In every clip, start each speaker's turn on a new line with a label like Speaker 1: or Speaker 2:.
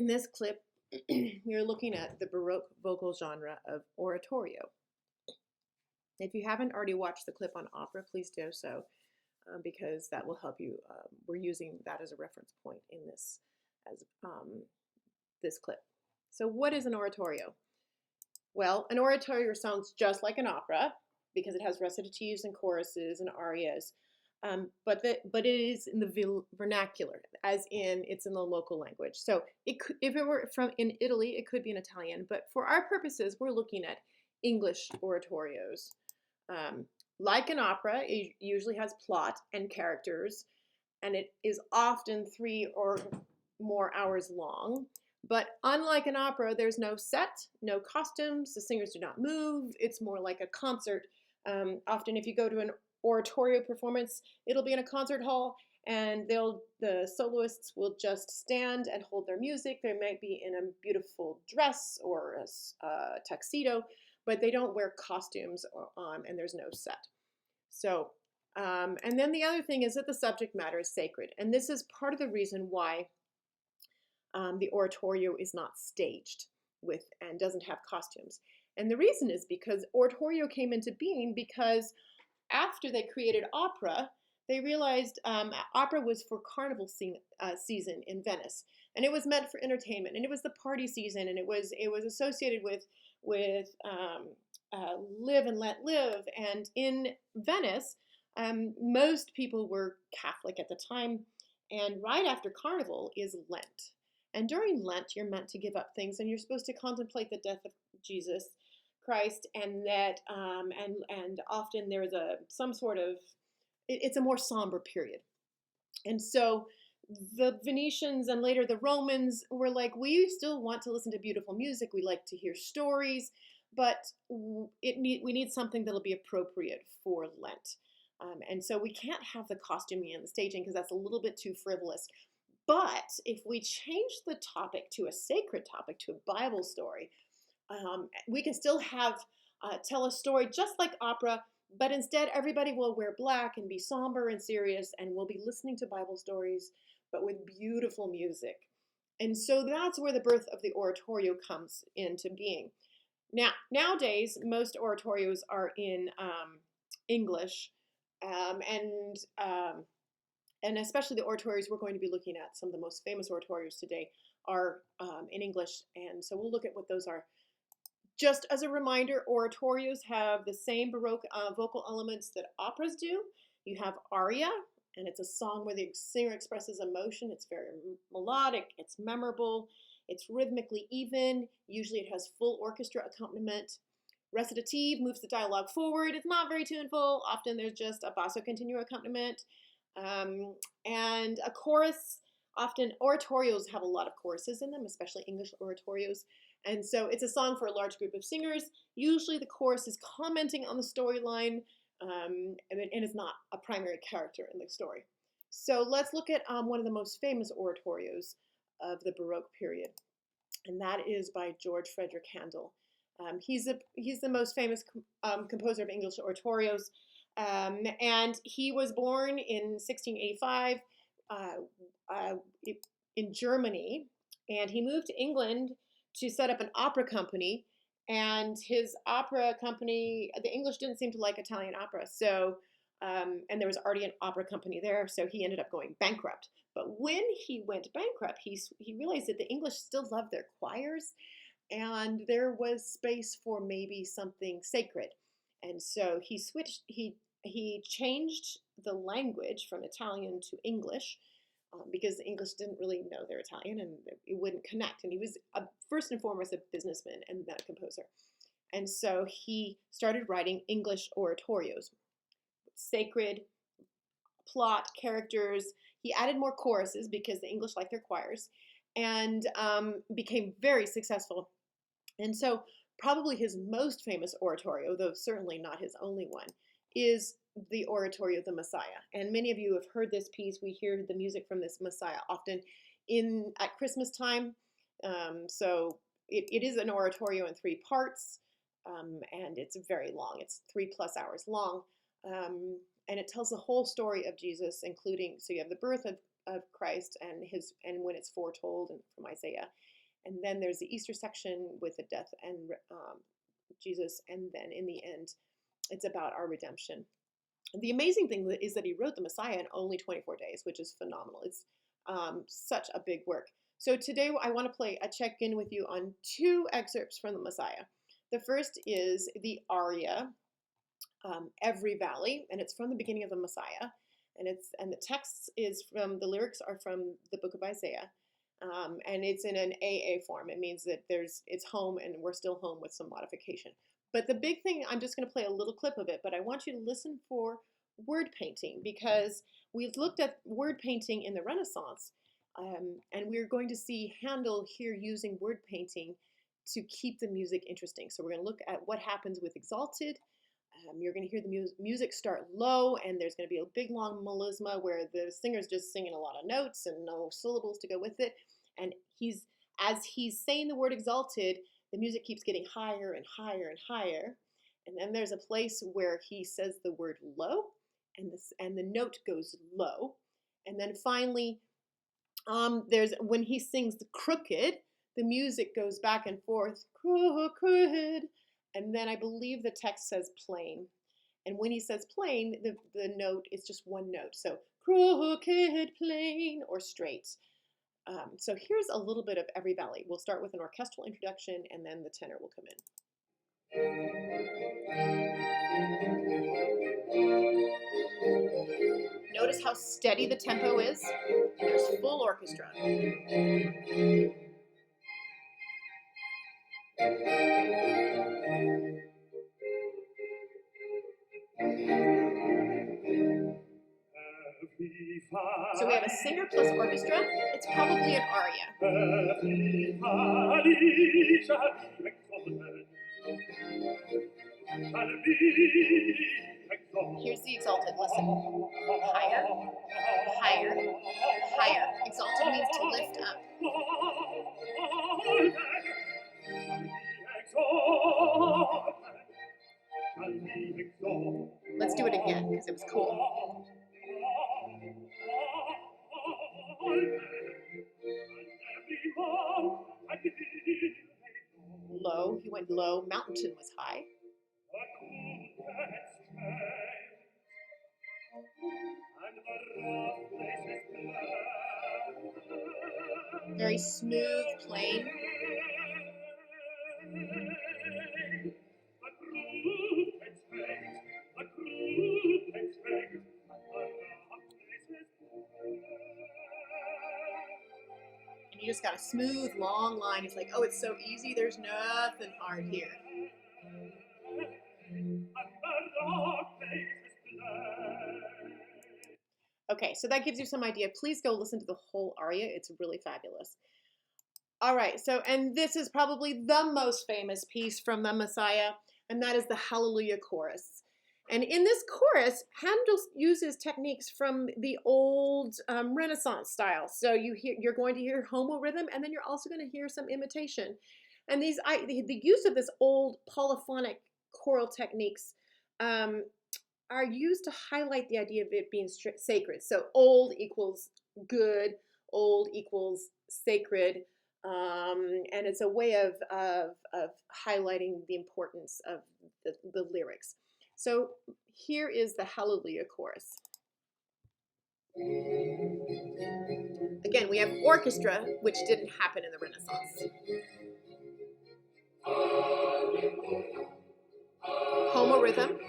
Speaker 1: In this clip, you're looking at the Baroque vocal genre of oratorio. If you haven't already watched the clip on opera, please do so, because that will help you. We're using that as a reference point in this clip. So what is an oratorio? Well, an oratorio sounds just like an opera because it has recitatives and choruses and arias, but it is in the vernacular, as in it's in the local language. So if it were from in Italy, it could be in Italian, but for our purposes, we're looking at English oratorios. Like an opera, it usually has plot and characters, and it is often 3 or more hours long. But unlike an opera, there's no set, no costumes, the singers do not move. It's more like a concert. Often if you go to an oratorio performance, it'll be in a concert hall, and the soloists will just stand and hold their music. They might be in a beautiful dress or a tuxedo, but they don't wear costumes and there's no set. So, and then the other thing is that the subject matter is sacred. And this is part of the reason why the oratorio is not staged and doesn't have costumes. And the reason is because oratorio came into being because after they created opera, they realized opera was for carnival season in Venice, and it was meant for entertainment, and it was the party season, and it was associated with live and let live. And in Venice, most people were Catholic at the time, and right after Carnival is Lent. And during Lent, you're meant to give up things, and you're supposed to contemplate the death of Jesus Christ, and that and often there's some sort of it's a more somber period. And so the Venetians and later the Romans were like, we still want to listen to beautiful music. We like to hear stories, but we need something that'll be appropriate for Lent. And so we can't have the costuming and the staging because that's a little bit too frivolous. But if we change the topic to a sacred topic, to a Bible story, we can still tell a story just like opera, but instead everybody will wear black and be somber and serious, and we'll be listening to Bible stories, but with beautiful music. And so that's where the birth of the oratorio comes into being. Now, nowadays, most oratorios are in English, and especially the oratorios we're going to be looking at, some of the most famous oratorios today are in English, and so we'll look at what those are. Just as a reminder, oratorios have the same Baroque vocal elements that operas do. You have aria, and it's a song where the singer expresses emotion. It's very melodic, it's memorable, it's rhythmically even. Usually it has full orchestra accompaniment. Recitative moves the dialogue forward. It's not very tuneful. Often there's just a basso continuo accompaniment. And a chorus, often oratorios have a lot of choruses in them, especially English oratorios. And so it's a song for a large group of singers. Usually the chorus is commenting on the storyline, and it's not a primary character in the story. So let's look at one of the most famous oratorios of the Baroque period, and that is by George Frederick Handel. He's the most famous composer of English oratorios, and he was born in 1685 in Germany, and he moved to England to set up an opera company. And his opera company, the English didn't seem to like Italian opera, so and there was already an opera company there, so he ended up going bankrupt. But when he went bankrupt, he realized that the English still loved their choirs, and there was space for maybe something sacred. And so he changed the language from Italian to English, because the English didn't really know their Italian and it wouldn't connect. And he was first and foremost a businessman and then a composer. And so he started writing English oratorios, sacred plot, characters. He added more choruses because the English like their choirs, and became very successful. And so probably his most famous oratorio, though certainly not his only one, is the Oratorio of the Messiah. And many of you have heard this piece. We hear the music from this Messiah often at Christmas time. So it is an oratorio in 3 parts, and it's very long. It's 3+ hours long. And it tells the whole story of Jesus, including, so you have the birth of Christ and when it's foretold from Isaiah. And then there's the Easter section with the death and Jesus, and then in the end, it's about our redemption. The amazing thing is that he wrote the Messiah in only 24 days, which is phenomenal. It's such a big work. So today I want to play a check-in with you on 2 excerpts from the Messiah. The first is the Aria, Every Valley, and it's from the beginning of the Messiah. And the text is from, the lyrics are from the book of Isaiah. And it's in an AA form. It means that it's home and we're still home with some modification. But the big thing, I'm just going to play a little clip of it, but I want you to listen for word painting, because we've looked at word painting in the Renaissance, and we're going to see Handel here using word painting to keep the music interesting. So we're going to look at what happens with Exalted. You're going to hear the music start low, and there's going to be a big long melisma where the singer's just singing a lot of notes and no syllables to go with it. And as he's saying the word Exalted, the music keeps getting higher and higher and higher. And then there's a place where he says the word low, and the note goes low. And then finally, when he sings the crooked, the music goes back and forth, crooked. And then I believe the text says plain. And when he says plain, the note is just one note. So crooked, plain, or straight. So here's a little bit of Every Valley. We'll start with an orchestral introduction, and then the tenor will come in. Notice how steady the tempo is. There's full orchestra. So we have a singer plus orchestra. It's probably an aria. Here's the exalted. Listen. Higher, higher, higher. Exalted means to lift up. Let's do it again because it was cool. Low, he went low. Mountain was high. Very smooth, plain. And you just got a smooth, long line. It's like, oh, it's so easy. There's nothing hard here. Okay, so that gives you some idea. Please go listen to the whole aria. It's really fabulous. All right, so, and this is probably the most famous piece from the Messiah, and that is the Hallelujah chorus. And in this chorus, Handel uses techniques from the old Renaissance style. So you're going to hear homo rhythm, and then you're also going to hear some imitation. And the use of this old polyphonic choral techniques are used to highlight the idea of it being sacred. So old equals good, old equals sacred, and it's a way of highlighting the importance of the lyrics. So here is the Hallelujah chorus. Again, we have orchestra, which didn't happen in the Renaissance. Homo rhythm.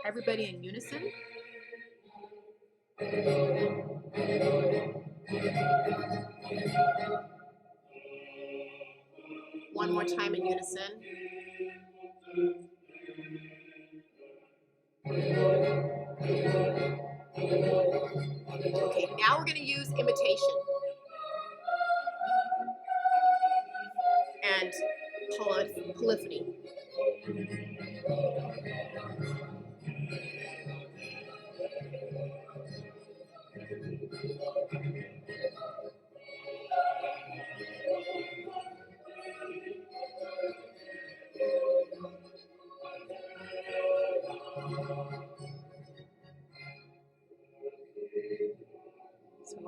Speaker 1: Everybody in unison. One more time in unison. Okay, now we're going to use imitation and polyphony.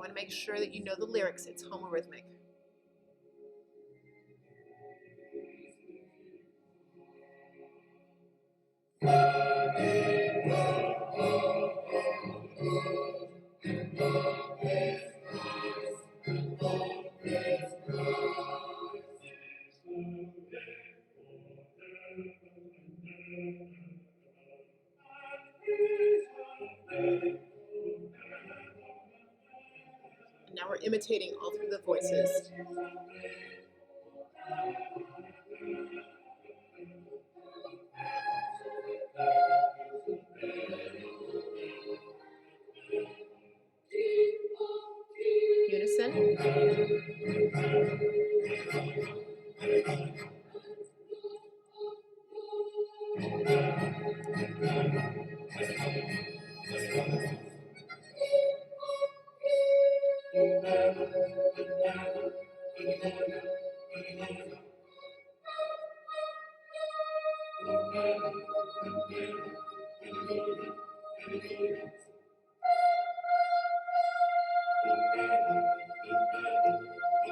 Speaker 1: want to make sure that you know the lyrics. It's homorhythmic. And now we're imitating all through the voices. Unison.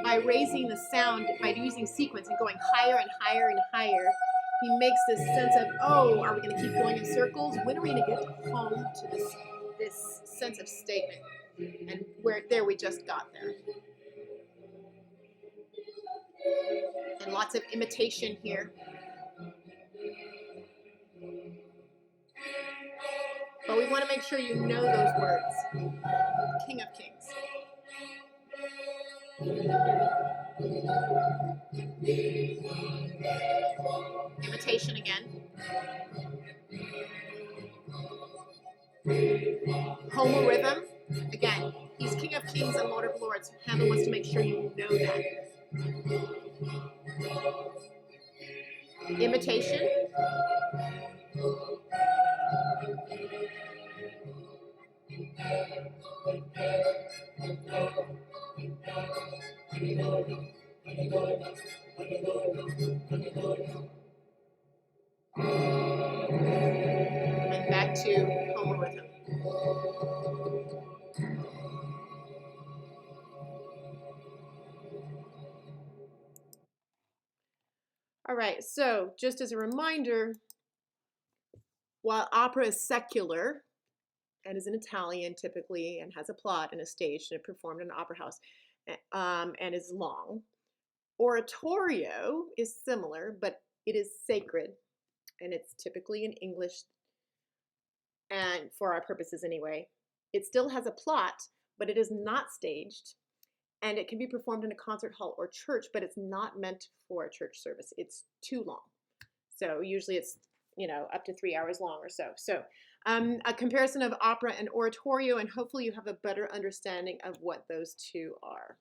Speaker 1: By raising the sound, by using sequence and going higher and higher and higher, he makes this sense of, oh, are we going to keep going in circles? When are we going to get home to this sense of statement? And there we just got there. And lots of imitation here. But we want to make sure you know those words. King of Kings. Imitation again. Homorhythm. Again, he's King of Kings and Lord of Lords. Handel wants to make sure you know that. Imitation. And back to homorhythm. All right, so just as a reminder, while opera is secular and is in Italian typically and has a plot and a stage and performed in an opera house and is long, oratorio is similar, but it is sacred and it's typically in English, and for our purposes anyway. It still has a plot, but it is not staged, and it can be performed in a concert hall or church, but it's not meant for a church service. It's too long. So usually it's, up to 3 hours long or so. So a comparison of opera and oratorio, and hopefully you have a better understanding of what those two are.